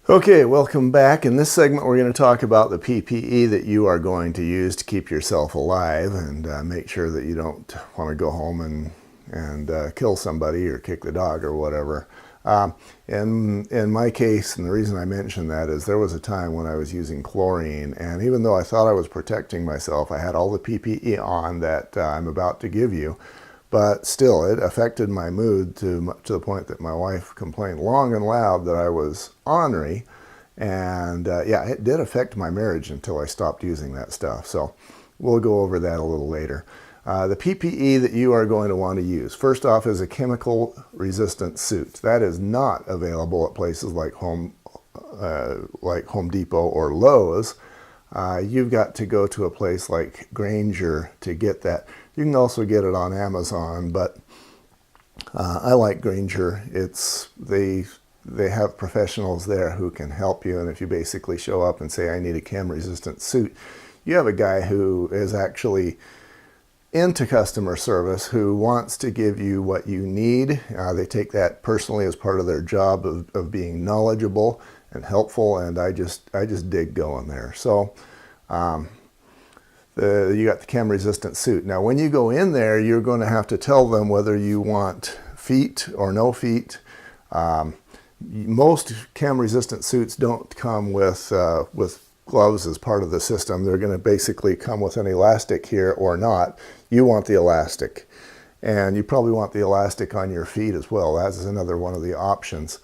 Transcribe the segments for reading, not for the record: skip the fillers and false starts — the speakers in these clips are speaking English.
Okay, welcome back. In this segment, we're going to talk about the PPE that you are going to use to keep yourself alive and make sure that you don't want to go home and kill somebody or kick the dog or whatever. In my case, and the reason I mention that is there was a time when I was using chlorine, and even though I thought I was protecting myself, I had all the PPE on that I'm about to give you. But still, it affected my mood to the point that my wife complained long and loud that I was ornery. And yeah, it did affect my marriage until I stopped using that stuff. So we'll go over that a little later. The PPE that you are going to want to use, first off, is a chemical-resistant suit. That is not available at places like Home Depot or Lowe's. You've got to go to a place like Grainger to get that. You can also get it on Amazon, but I like Grainger. They have professionals there who can help you, and if you basically show up and say, I need a chem-resistant suit, you have a guy who is actually into customer service who wants to give you what you need. They take that personally as part of their job of being knowledgeable and helpful, and I just dig going there. So you got the chem-resistant suit. Now, when you go in there, you're going to have to tell them whether you want feet or no feet. Most chem-resistant suits don't come with gloves as part of the system. They're going to basically come with an elastic here or not. You want the elastic. And you probably want the elastic on your feet as well. That's another one of the options.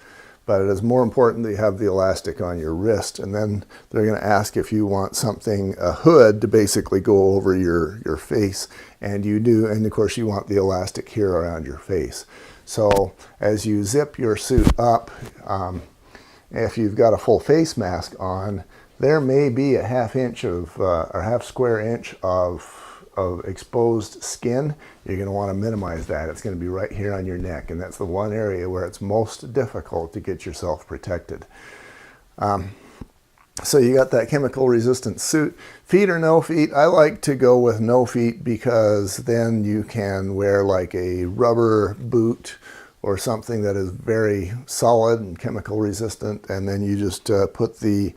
But it is more important that you have the elastic on your wrist. And then they're going to ask if you want something, a hood, to basically go over your face. And you do. And of course, you want the elastic here around your face. So as you zip your suit up, if you've got a full face mask on, there may be a half square inch of exposed skin. You're going to want to minimize that. It's going to be right here on your neck, and that's the one area where it's most difficult to get yourself protected. So you got that chemical resistant suit. Feet or no feet? I like to go with no feet because then you can wear like a rubber boot or something that is very solid and chemical resistant, and then you just put the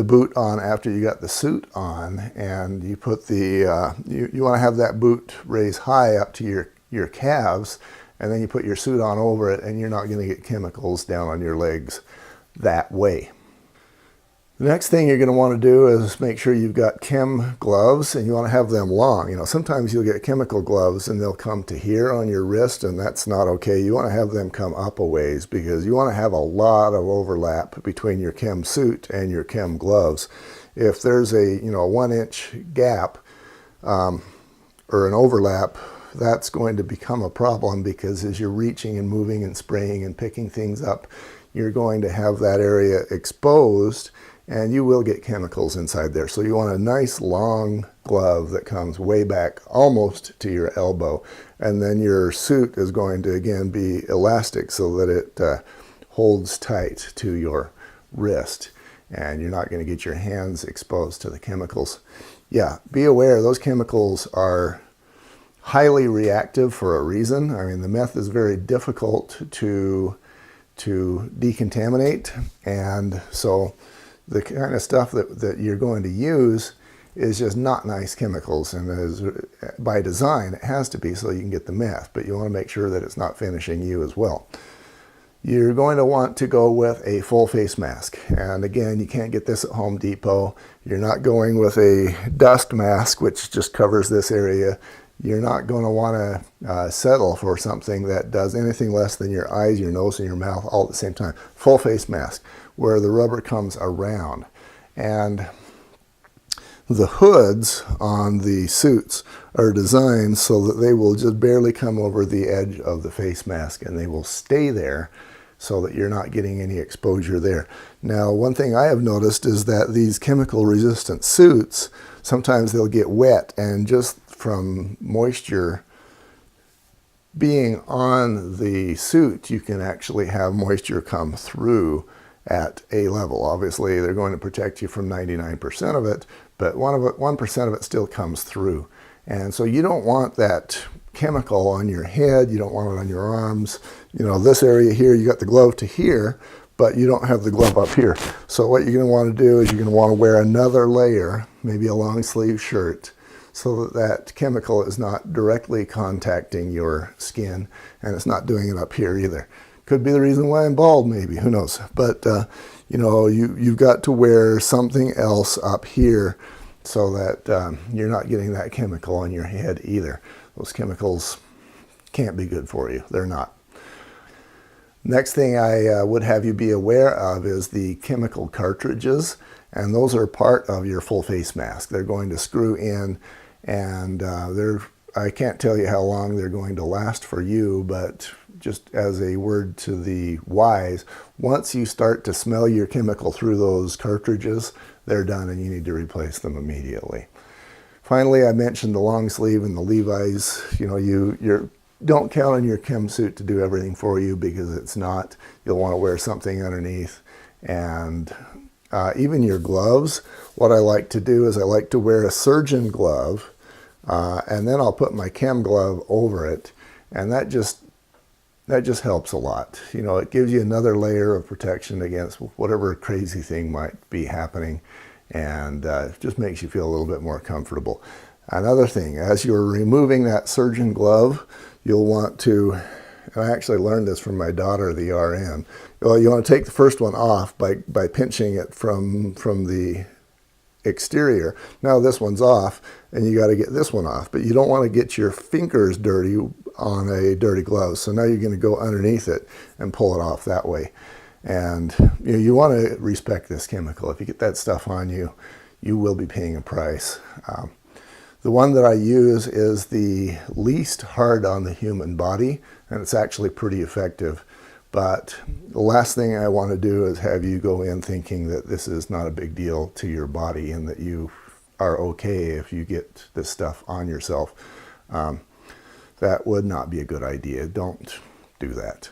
boot on after you got the suit on, and you put the you want to have that boot raised high up to your calves, and then you put your suit on over it, and you're not going to get chemicals down on your legs that way. The next thing you're going to want to do is make sure you've got chem gloves, and you want to have them long. You know, sometimes you'll get chemical gloves and they'll come to here on your wrist, and that's not okay. You want to have them come up a ways because you want to have a lot of overlap between your chem suit and your chem gloves. If there's a 1-inch gap or an overlap, that's going to become a problem because as you're reaching and moving and spraying and picking things up, you're going to have that area exposed, and you will get chemicals inside there. So you want a nice long glove that comes way back almost to your elbow. And then your suit is going to, again, be elastic so that it holds tight to your wrist. And you're not going to get your hands exposed to the chemicals. Yeah, be aware those chemicals are highly reactive for a reason. I mean, the meth is very difficult to decontaminate. And so the kind of stuff that you're going to use is just not nice chemicals, and by design it has to be so you can get the meth, but you want to make sure that it's not finishing you as well. You're going to want to go with a full face mask, and again, you can't get this at Home Depot. You're not going with a dust mask, which just covers this area. You're not going to want to settle for something that does anything less than your eyes, your nose, and your mouth all at the same time. Full face mask, where the rubber comes around. And the hoods on the suits are designed so that they will just barely come over the edge of the face mask, and they will stay there so that you're not getting any exposure there. Now, one thing I have noticed is that these chemical resistant suits, sometimes they'll get wet, and just from moisture being on the suit, you can actually have moisture come through at a level. Obviously, they're going to protect you from 99% of it, but 1% of it still comes through. And so you don't want that chemical on your head, you don't want it on your arms. You know, this area here, you got the glove to here, but you don't have the glove up here. So what you're going to want to do is you're going to want to wear another layer, maybe a long sleeve shirt, so that that chemical is not directly contacting your skin, and it's not doing it up here either. Could be the reason why I'm bald, maybe, who knows. But you know, you've got to wear something else up here so that you're not getting that chemical on your head either. Those chemicals can't be good for you. They're not. Next thing I would have you be aware of is the chemical cartridges, and those are part of your full face mask. They're going to screw in, and I can't tell you how long they're going to last for you, but just as a word to the wise, once you start to smell your chemical through those cartridges, they're done and you need to replace them immediately. Finally, I mentioned the long sleeve and the Levi's. You know, you don't count on your chem suit to do everything for you, because it's not. You'll want to wear something underneath. And even your gloves, what I like to do is I like to wear a surgeon glove, and then I'll put my chem glove over it, and that just helps a lot. You know, it gives you another layer of protection against whatever crazy thing might be happening, and just makes you feel a little bit more comfortable. Another thing, as you're removing that surgeon glove, you'll want to, and I actually learned this from my daughter, the RN, well, you want to take the first one off by pinching it from the exterior. Now this one's off, and you got to get this one off, but you don't want to get your fingers dirty on a dirty glove. So now you're going to go underneath it and pull it off that way. And you want to respect this chemical. If you get that stuff on you, you will be paying a price. The one that I use is the least hard on the human body, and it's actually pretty effective. But the last thing I want to do is have you go in thinking that this is not a big deal to your body and that you are okay if you get this stuff on yourself. That would not be a good idea. Don't do that.